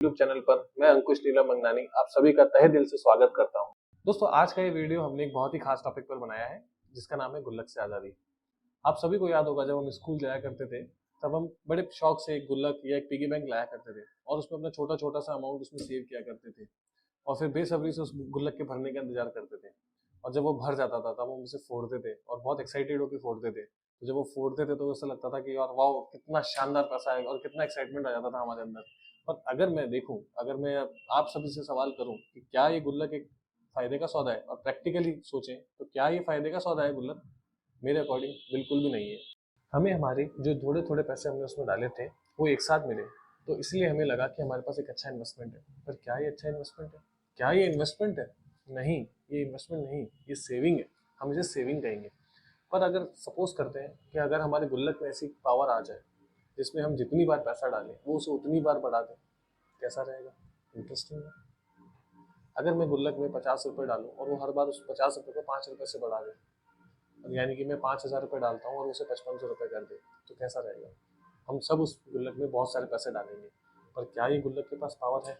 YouTube channel पर मैं अंकुश नीलम मंगनानी आप सभी का तहे दिल से स्वागत करता हूं। दोस्तों, आज का ये वीडियो हमने एक बहुत ही खास टॉपिक पर बनाया है जिसका नाम है गुल्लक से आज़ादी। आप सभी को याद होगा, जब हम स्कूल जाया करते थे तब हम बड़े शौक से एक गुल्लक या एक पिगी बैंक लाया करते थे और उसमें अपना छोटा छोटा सा अमाउंट उसमें सेव किया करते थे और फिर बेसब्री से उस गुल्लक के भरने का इंतजार करते थे। और जब वो भर जाता था तब हम उसे फोड़ते थे और बहुत एक्साइटेड होकर फोड़ते थे। तो जब वो फोड़ते थे तो ऐसा लगता था कि यार वाह, कितना शानदार पैसा है और कितना एक्साइटमेंट आ जाता था हमारे अंदर। पर अगर मैं आप सभी से सवाल करूं कि क्या ये गुल्लक एक फायदे का सौदा है, और प्रैक्टिकली सोचें तो क्या ये फायदे का सौदा है गुल्लक? मेरे अकॉर्डिंग बिल्कुल भी नहीं है। हमें हमारे जो थोड़े थोड़े पैसे हमने उसमें डाले थे वो एक साथ मिले, तो इसलिए हमें लगा कि हमारे पास एक अच्छा इन्वेस्टमेंट है। पर क्या ये अच्छा इन्वेस्टमेंट है? क्या ये इन्वेस्टमेंट है? नहीं, ये इन्वेस्टमेंट नहीं, ये सेविंग है। हम इसे सेविंग कहेंगे। पर अगर सपोज करते हैं कि अगर हमारे गुल्लक में ऐसी पावर आ जाए जिसमें हम जितनी बार पैसा डालें वो उसे उतनी बार बढ़ा दें, कैसा रहेगा? इंटरेस्टिंग है। अगर मैं गुल्लक में 50 रुपये डालूं और वो हर बार उस 50 रुपये को 5 रुपये से बढ़ा दे, यानी कि मैं 5,000 रुपये डालता हूँ और उसे 5500 रुपये कर दे, तो कैसा रहेगा? हम सब उस गुल्लक में बहुत सारे पैसे डालेंगे। पर क्या ये गुल्लक के पास पावर है?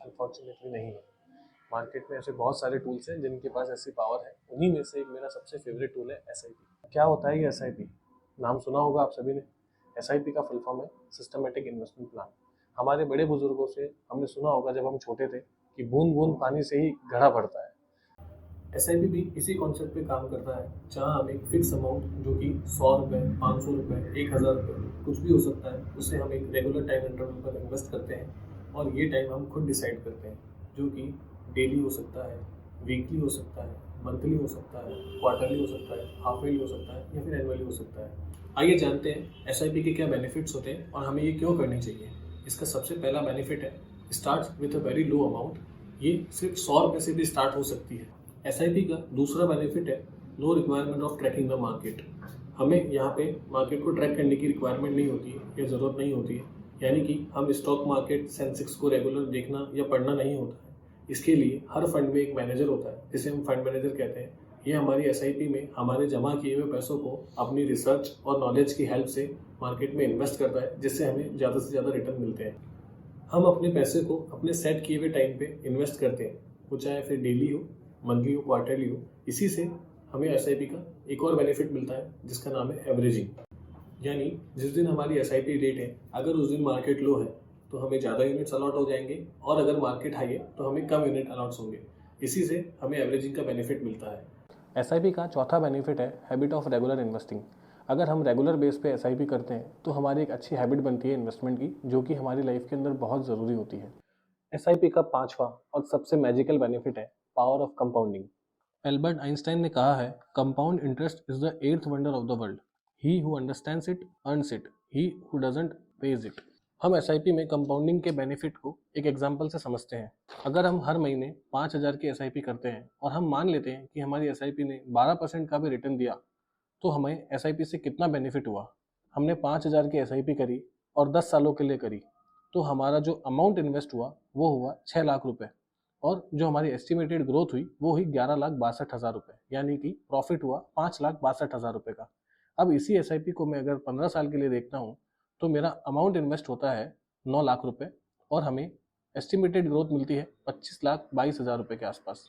अनफॉर्चुनेटली नहीं है। मार्केट में ऐसे बहुत सारे टूल्स हैं जिनके पास ऐसी पावर है। उन्हीं में से एक मेरा सबसे फेवरेट टूल है SIP। क्या होता है ये SIP? नाम सुना होगा आप सभी ने। SIP का फुल फॉर्म है सिस्टमेटिक इन्वेस्टमेंट प्लान। हमारे बड़े बुजुर्गों से हमने सुना होगा जब हम छोटे थे कि बूंद बूंद पानी से ही घड़ा भरता है। SIP भी इसी कॉन्सेप्ट पे काम करता है, जहाँ हम एक फिक्स अमाउंट जो कि 100 रुपये, 500 रुपये, 1,000 रुपये कुछ भी हो सकता है, उससे हम एक रेगुलर टाइम इंटरवल पर इन्वेस्ट करते हैं और ये टाइम हम खुद डिसाइड करते हैं, जो कि डेली हो सकता है, वीकली हो सकता है, मंथली हो सकता है, क्वार्टरली हो सकता है, हाफ ईयरली हो सकता है या फिर एनुअली हो सकता है। आइए जानते हैं SIP के क्या बेनिफिट्स होते हैं और हमें ये क्यों करनी चाहिए। इसका सबसे पहला बेनिफिट है start with a very low amount. ये सिर्फ 100 रुपये से भी स्टार्ट हो सकती है। SIP का दूसरा बेनिफिट है no requirement of tracking the market. हमें यहाँ पे मार्केट को ट्रैक करने की रिक्वायरमेंट नहीं होती है या ज़रूरत नहीं होती है, यानी कि हम स्टॉक मार्केट सेंसेक्स को रेगुलर देखना या पढ़ना नहीं होता है। इसके लिए हर फंड में एक मैनेजर होता है जिसे हम फंड मैनेजर कहते हैं। ये हमारी SIP में हमारे जमा किए हुए पैसों को अपनी रिसर्च और नॉलेज की हेल्प से मार्केट में इन्वेस्ट करता है, जिससे हमें ज़्यादा से ज़्यादा रिटर्न मिलते हैं। हम अपने पैसे को अपने सेट किए हुए टाइम पे इन्वेस्ट करते हैं, वो चाहे फिर डेली हो, मंथली हो, क्वार्टरली हो। इसी से हमें SIP का एक और बेनिफिट मिलता है जिसका नाम है एवरेजिंग। यानी जिस दिन हमारी SIP डेट है, अगर उस दिन मार्केट लो है तो हमें ज़्यादा यूनिट्स अलॉट हो जाएंगे और अगर मार्केट हाई है तो हमें कम यूनिट अलॉट्स होंगे। इसी से हमें एवरेजिंग का बेनिफिट मिलता है। SIP का चौथा बेनिफिट है हैबिट ऑफ रेगुलर इन्वेस्टिंग। अगर हम रेगुलर बेस पे SIP करते हैं तो हमारी एक अच्छी हैबिट बनती है इन्वेस्टमेंट की, जो कि हमारी लाइफ के अंदर बहुत ज़रूरी होती है। SIP का पांचवा और सबसे मैजिकल बेनिफिट है power of compounding. Albert Einstein ने कहा है, compound interest is the eighth wonder of the world. He who understands it earns it, he who doesn't page it. हम SIP में कंपाउंडिंग के बेनिफिट को एक एग्जाम्पल से समझते हैं। अगर हम हर महीने 5,000 की SIP करते हैं और हम मान लेते हैं कि हमारी SIP ने 12% का भी रिटर्न दिया, तो हमें SIP से कितना बेनिफिट हुआ? हमने 5,000 की SIP करी और 10 सालों के लिए करी, तो हमारा जो अमाउंट इन्वेस्ट हुआ वो हुआ 6 लाख रुपए, और जो हमारी एस्टिमेटेड ग्रोथ हुई वो हुई 11,62,000 रुपए, यानी कि प्रॉफिट हुआ 5,62,000 रुपए का। अब इसी SIP को मैं अगर 15 साल के लिए देखता हूँ तो मेरा अमाउंट इन्वेस्ट होता है 9 लाख रुपए और हमें एस्टिमेटेड ग्रोथ मिलती है 25,22,000 रुपए के आसपास,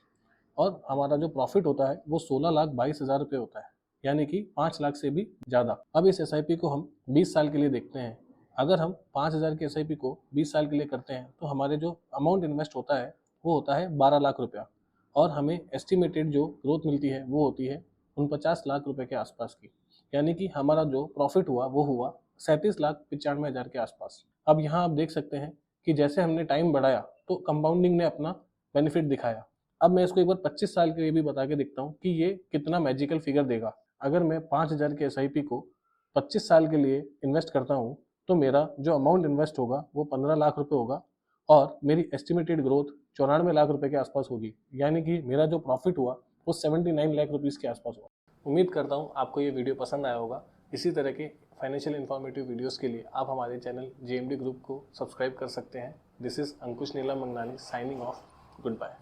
और हमारा जो प्रॉफिट होता है वो 16,22,000 रुपये होता है, यानी कि 5 लाख से भी ज़्यादा। अब इस SIP को हम 20 साल के लिए देखते हैं। अगर हम 5,000 की SIP को 20 साल के लिए करते हैं तो हमारे जो अमाउंट इन्वेस्ट होता है वो होता है 12 लाख रुपया, और हमें एस्टिमेटेड जो ग्रोथ मिलती है वो होती है 49 लाख रुपए के आसपास की, यानी कि हमारा जो प्रॉफिट हुआ वो हुआ 37,95,000 के आसपास। अब यहाँ आप देख सकते हैं कि जैसे हमने टाइम बढ़ाया तो कंपाउंडिंग ने अपना बेनिफिट दिखाया। अब मैं इसको एक बार 25 साल के लिए भी बता के दिखता हूँ कि ये कितना मैजिकल फिगर देगा। अगर मैं 5,000 के SIP को 25 साल के लिए इन्वेस्ट करता हूँ तो मेरा जो अमाउंट इन्वेस्ट होगा वो 15 लाख रुपए होगा और मेरी एस्टिमेटेड ग्रोथ 94 लाख रुपए के आसपास होगी, यानी कि मेरा जो प्रॉफिट हुआ वो 79 लाख रुपीज़ के आसपास हुआ। उम्मीद करता हूँ आपको ये वीडियो पसंद आया होगा। इसी तरह के फाइनेंशियल इन्फॉर्मेटिव वीडियोस के लिए आप हमारे चैनल JMD ग्रुप को सब्सक्राइब कर सकते हैं। This is Ankush Neelam Mangnani signing off. Good bye.